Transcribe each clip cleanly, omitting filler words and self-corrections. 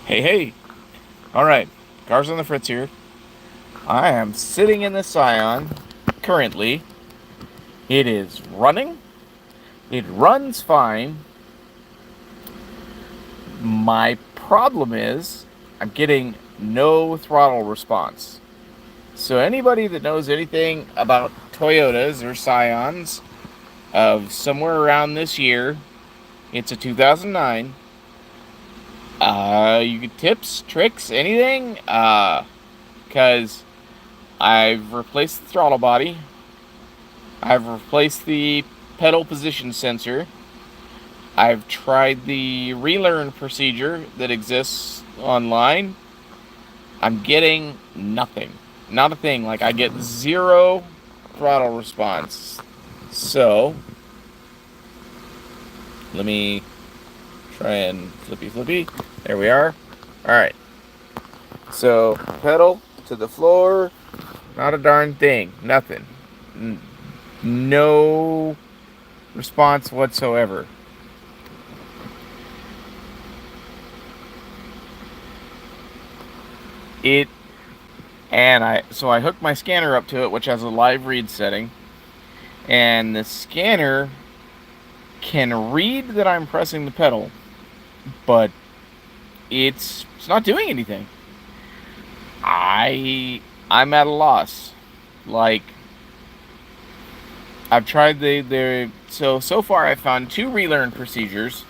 Hey, hey. All right. Cars on the Fritz here. I am sitting in the Scion currently. It is running. It runs fine. My problem is I'm getting no throttle response. So anybody that knows anything about Toyotas or Scions of somewhere around this year, it's a 2009. You get tips, tricks, anything? Because I've replaced the throttle body. I've replaced the pedal position sensor. I've tried the relearn procedure that exists online. I'm getting nothing. Not a thing. Like, I get zero throttle response. So, let me try and flippy. There we are. Alright. So, pedal to the floor. Not a darn thing. Nothing. No response whatsoever. It and I hooked my scanner up to it, which has a live read setting, and the scanner can read that I'm pressing the pedal, but it's not doing anything. I'm at a loss. Like, I've tried so far I've found two relearn procedures.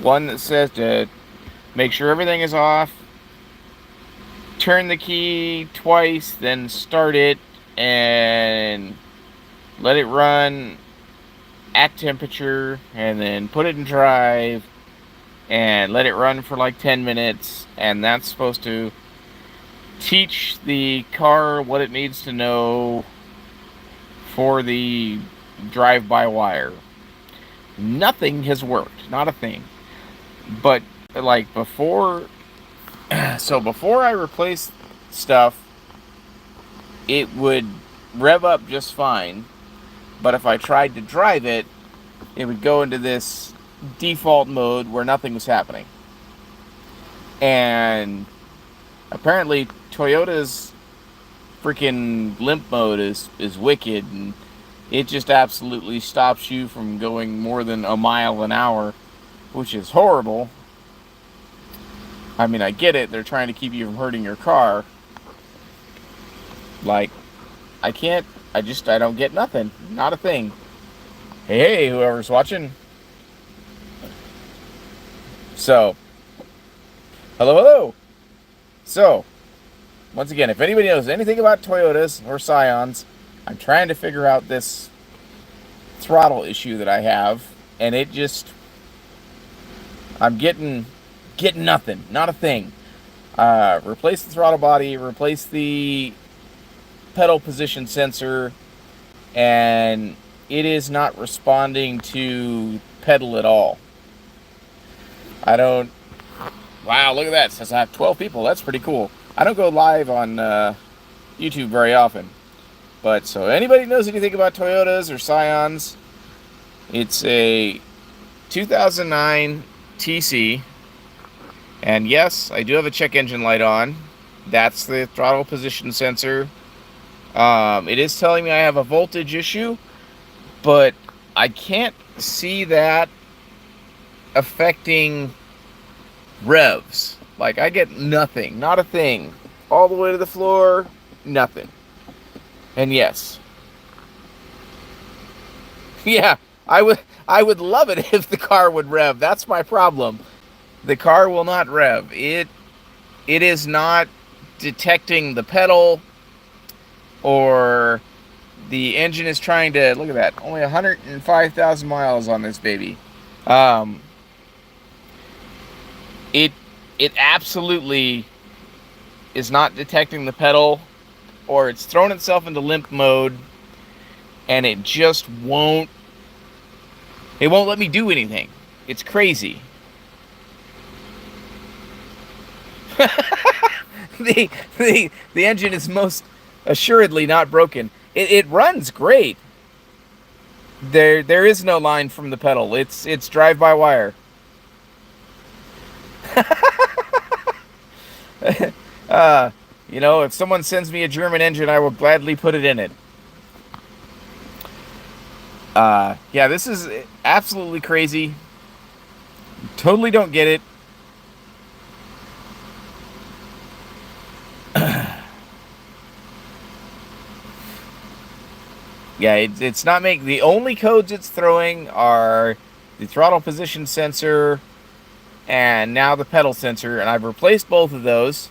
One that says to make sure everything is off, turn the key twice, then start it and let it run at temperature, and then put it in drive and let it run for like 10 minutes, and that's supposed to teach the car what it needs to know for the drive-by-wire. Nothing has worked, not a thing. But like before before I replaced stuff, it would rev up just fine, but if I tried to drive it, it would go into this default mode where nothing was happening. And apparently Toyota's freaking limp mode is wicked, and it just absolutely stops you from going more than a mile an hour, which is horrible. I mean, I get it, they're trying to keep you from hurting your car. Like, I don't get nothing. Not a thing. Hey, whoever's watching. So, hello. So, once again, if anybody knows anything about Toyotas or Scions, I'm trying to figure out this throttle issue that I have, and I'm getting nothing. Not a thing. Replace the throttle body, replace the pedal position sensor, and it is not responding to pedal at all. I don't... Wow, look at that. It says I have 12 people. That's pretty cool. I don't go live on YouTube very often. But, so anybody knows anything about Toyotas or Scions, it's a 2009 TC. And yes, I do have a check engine light on. That's the throttle position sensor. It is telling me I have a voltage issue, but I can't see that affecting revs. Like, I get nothing, not a thing. All the way to the floor, nothing. And yes. Yeah, I would love it if the car would rev. That's my problem. The car will not rev. It is not detecting the pedal, or the engine is trying to... Look at that. Only 105,000 miles on this baby. It absolutely is not detecting the pedal, or it's thrown itself into limp mode, and it just won't let me do anything. It's crazy. The engine is most assuredly not broken. It runs great. There is no line from the pedal. It's drive by wire. You know, if someone sends me a German engine, I will gladly put it in it. Yeah, this is absolutely crazy. Totally don't get it. Yeah, it's not making... The only codes it's throwing are the throttle position sensor and now the pedal sensor, and I've replaced both of those.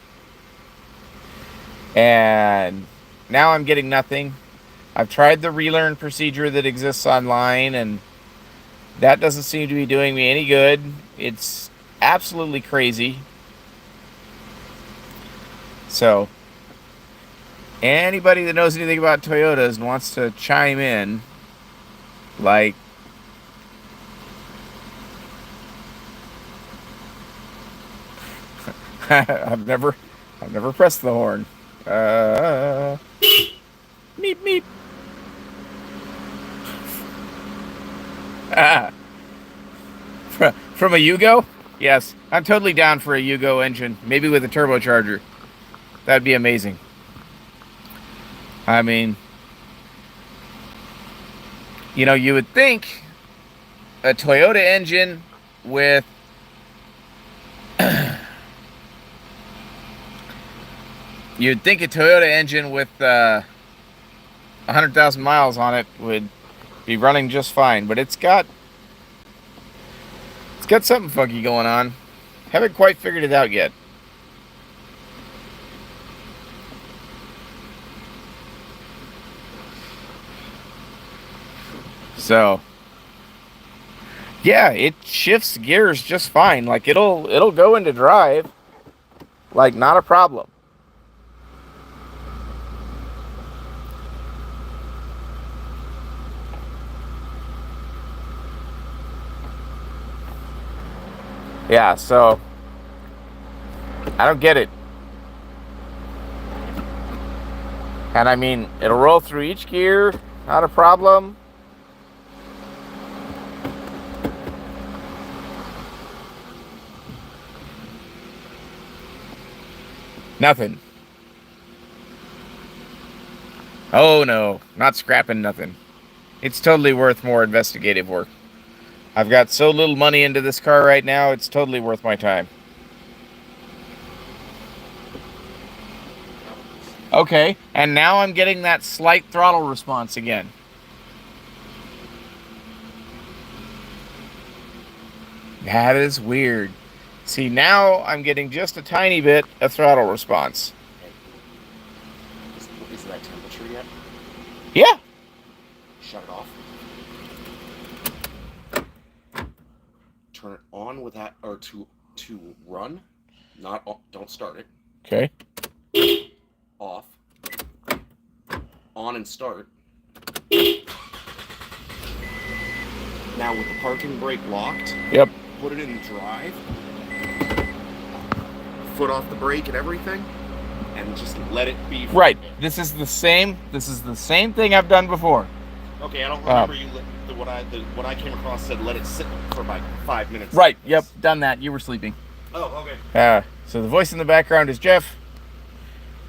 And now I'm getting nothing. I've tried the relearn procedure that exists online, and that doesn't seem to be doing me any good. It's absolutely crazy. So, anybody that knows anything about Toyotas and wants to chime in, like, I've never pressed the horn. Meep meep. From a Yugo? Yes, I'm totally down for a Yugo engine, maybe with a turbocharger. That'd be amazing. I mean, you know, you would think a Toyota engine with you'd think a Toyota engine with 100,000 miles on it would be running just fine, but it's got something funky going on. Haven't quite figured it out yet. So, yeah, it shifts gears just fine. Like it'll go into drive, like not a problem. Yeah, so I don't get it. And I mean, it'll roll through each gear, not a problem. Nothing. Oh no, not scrapping nothing. It's totally worth more investigative work. I've got so little money into this car right now, it's totally worth my time. Okay, and now I'm getting that slight throttle response again. That is weird. See, now I'm getting just a tiny bit of throttle response. Is that temperature yet? Yeah. Shut it off. Turn it on with that, or to run. Not don't start it. Okay. Off. On and start. Now with the parking brake locked. Yep. Put it in drive. Foot off the brake and everything, and just let it be. Right. This is the same thing I've done before. Okay, I don't remember what I came across said let it sit for about 5 minutes. Right. Yep. Done that. You were sleeping. Oh, okay. So the voice in the background is Jeff.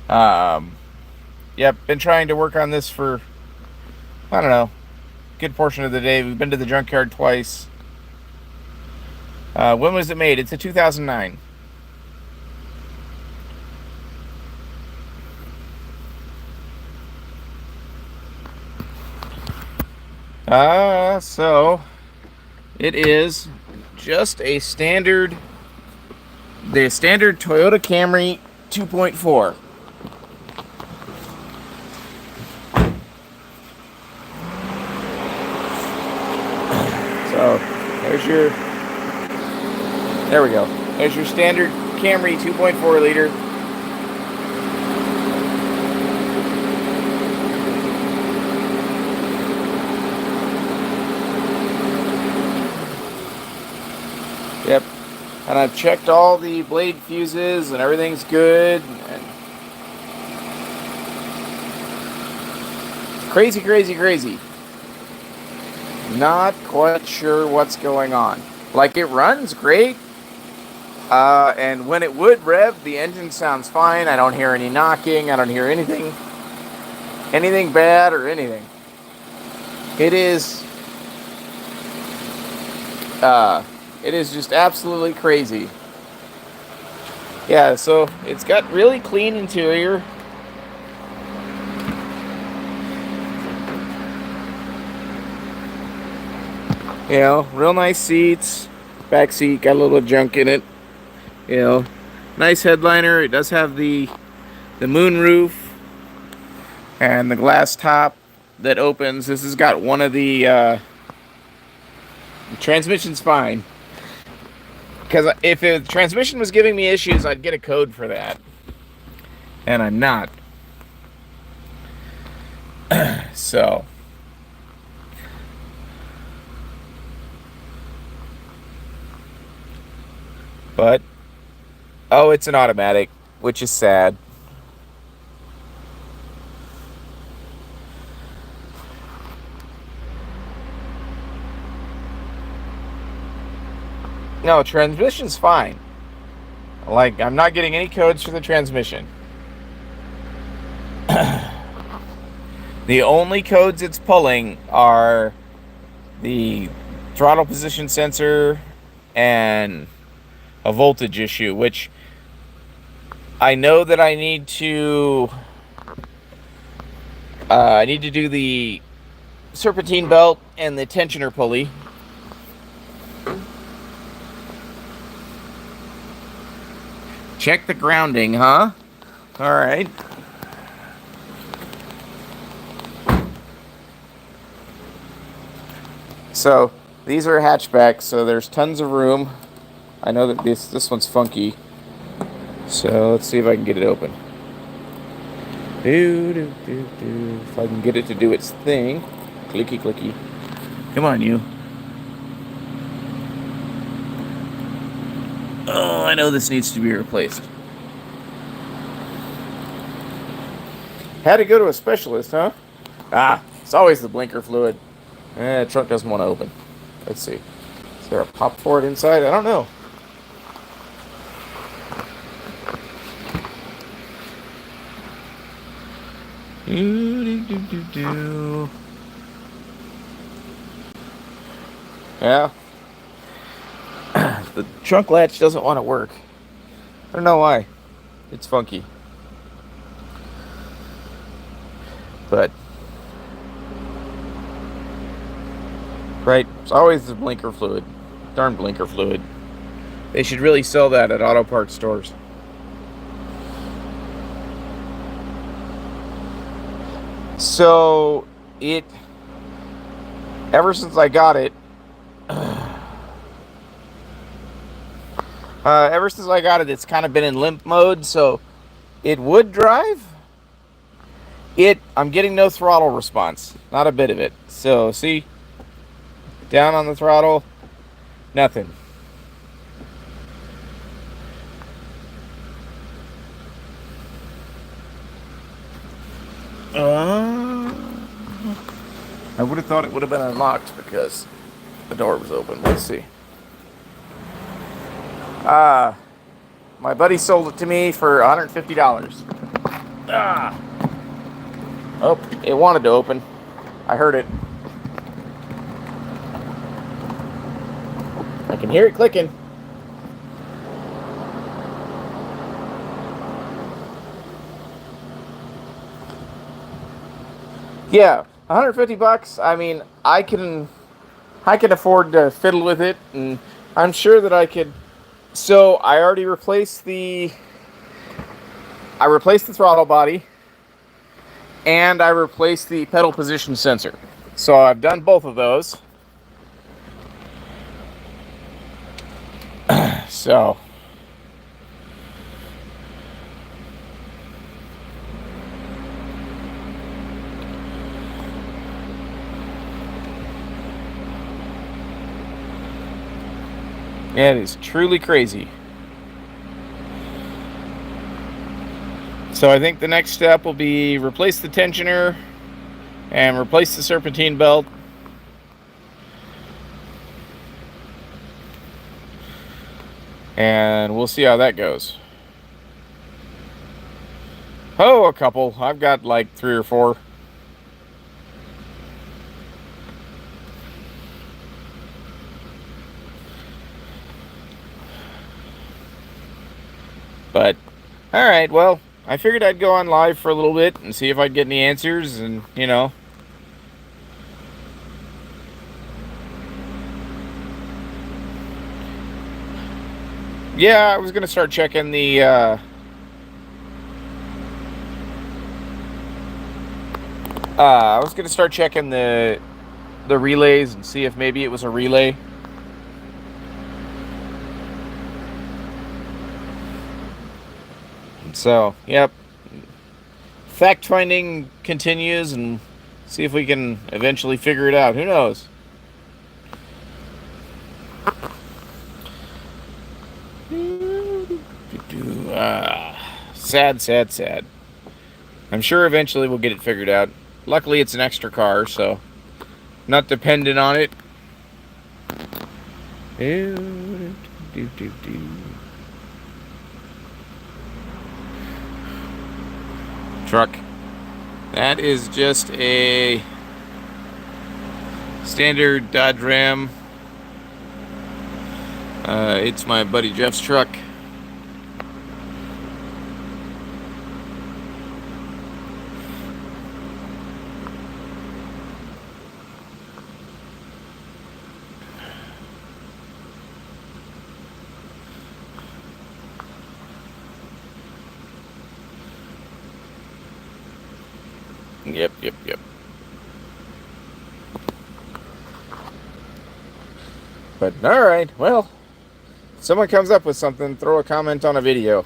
Yep. Been trying to work on this for, I don't know, good portion of the day. We've been to the junkyard twice. When was it made? It's a 2009. So it is just a standard, the standard Toyota Camry 2.4. So there we go. There's your standard Camry 2.4 liter. Yep. And I've checked all the blade fuses and everything's good. And crazy, crazy, crazy. Not quite sure what's going on. Like, it runs great. And when it would rev, the engine sounds fine. I don't hear any knocking. I don't hear anything bad or anything. It is just absolutely crazy. Yeah, so it's got really clean interior. You know, real nice seats. Back seat got a little junk in it. You know, nice headliner. It does have the moon roof and the glass top that opens. This has got one of the transmission's fine. Because if the transmission was giving me issues, I'd get a code for that. And I'm not. So. But, oh, it's an automatic, which is sad. No, transmission's fine. Like, I'm not getting any codes for the transmission. The only codes it's pulling are the throttle position sensor and a voltage issue, which I know that I need to do the serpentine belt and the tensioner pulley. Check the grounding, huh? All right. So these are hatchbacks, so there's tons of room. I know that this one's funky, so let's see if I can get it open. If I can get it to do its thing. Clicky, clicky. Come on, you. Oh, I know this needs to be replaced. Had to go to a specialist, huh? Ah, it's always the blinker fluid. The trunk doesn't want to open. Let's see. Is there a pop for it inside? I don't know. Yeah. The trunk latch doesn't want to work. I don't know why. It's funky. But right, it's always the blinker fluid. Darn blinker fluid. They should really sell that at auto parts stores. So ever since I got it, it's kind of been in limp mode. So it would drive. I'm getting no throttle response, not a bit of it. So see, down on the throttle, nothing. I would have thought it would have been unlocked because the door was open. Let's see. My buddy sold it to me for $150. Oh, it wanted to open. I heard it. I can hear it clicking. Yeah, $150. I mean, I can afford to fiddle with it, and I'm sure that I could. So I already replaced the throttle body, and I replaced the pedal position sensor. So I've done both of those. So yeah, it is truly crazy. So I think the next step will be replace the tensioner and replace the serpentine belt. And we'll see how that goes. Oh, a couple. I've got like 3 or 4. But, alright, well, I figured I'd go on live for a little bit and see if I'd get any answers, and, you know. Yeah, I was going to start checking the, the relays and see if maybe it was a relay. So, yep. Fact finding continues, and see if we can eventually figure it out. Who knows? Sad, sad, sad. I'm sure eventually we'll get it figured out. Luckily, it's an extra car, so not dependent on it. Truck. That is just a standard Dodge Ram. It's my buddy Jeff's truck. Yep. But alright, well, if someone comes up with something, throw a comment on a video.